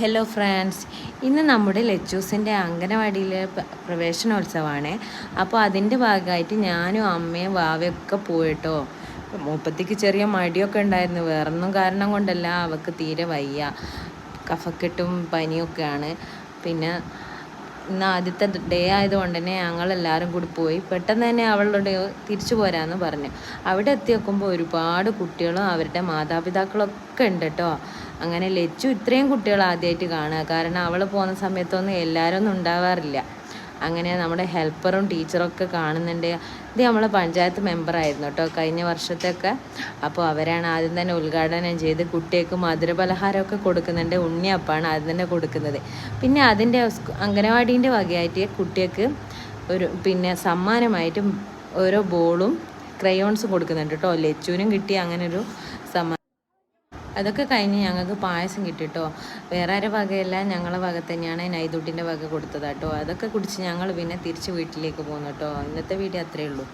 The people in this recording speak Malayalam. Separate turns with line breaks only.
ഹലോ ഫ്രണ്ട്സ്, ഇന്ന് നമ്മുടെ ലച്ചൂസിൻ്റെ അംഗനവാടിയിലെ പ്രവേശനോത്സവമാണ്. അപ്പോൾ അതിൻ്റെ ഭാഗമായിട്ട് ഞാനും അമ്മയും വാവയൊക്കെ പോയിട്ടോ. മൂപ്പത്തിക്ക് ചെറിയ മടിയൊക്കെ ഉണ്ടായിരുന്നു, വേറൊന്നും കാരണം കൊണ്ടല്ല, അവൾക്ക് തീരെ വയ്യ, കഫക്കെട്ടും പനിയൊക്കെയാണ്. പിന്നെ ഇന്ന് ആദ്യത്തെ ഡേ ആയതുകൊണ്ട് തന്നെ ഞങ്ങളെല്ലാവരും കൂടി പോയി. പെട്ടെന്ന് തന്നെ അവളുടെ തിരിച്ചു പോരാമെന്ന് പറഞ്ഞു. അവിടെ എത്തി നോക്കുമ്പോൾ ഒരുപാട് കുട്ടികളും അവരുടെ മാതാപിതാക്കളൊക്കെ ഉണ്ട് കേട്ടോ. അങ്ങനെ ലച്ചു ഇത്രയും കുട്ടികൾ ആദ്യമായിട്ട് കാണുക, കാരണം അവൾ പോകുന്ന സമയത്തൊന്നും എല്ലാവരും ഒന്നും ഉണ്ടാവാറില്ല. അങ്ങനെ നമ്മുടെ ഹെൽപ്പറും ടീച്ചറൊക്കെ കാണുന്നുണ്ട്. ഇത് നമ്മളെ പഞ്ചായത്ത് മെമ്പറായിരുന്നു കേട്ടോ കഴിഞ്ഞ വർഷത്തൊക്കെ. അപ്പോൾ അവരാണ് ആദ്യം തന്നെ ഉദ്ഘാടനം ചെയ്ത് കുട്ടികൾക്ക് മധുരപലഹാരമൊക്കെ കൊടുക്കുന്നുണ്ട്. ഉണ്ണിയപ്പാണ് ആദ്യം തന്നെ കൊടുക്കുന്നത്. പിന്നെ അതിൻ്റെ അംഗനവാടീൻ്റെ വകയായിട്ട് കുട്ടികൾക്ക് പിന്നെ സമ്മാനമായിട്ടും ഓരോ ബോളും ക്രയോൺസും കൊടുക്കുന്നുണ്ട് കേട്ടോ. ലച്ചുവിനും കിട്ടി അങ്ങനെ ഒരു സമ്മാനം. അതൊക്കെ കഴിഞ്ഞ് ഞങ്ങൾക്ക് പായസം കിട്ടി കേട്ടോ. വേറെ ആരുടെ വകയല്ല, ഞങ്ങളെ വക തന്നെയാണ്. നൈദുട്ടിൻ്റെ വക കൊടുത്തതാട്ടോ. അതൊക്കെ കുടിച്ച് ഞങ്ങൾ പിന്നെ തിരിച്ച് വീട്ടിലേക്ക് പോകുന്നു കേട്ടോ. ഇന്നത്തെ വീഡിയോ അത്രയേ ഉള്ളൂ.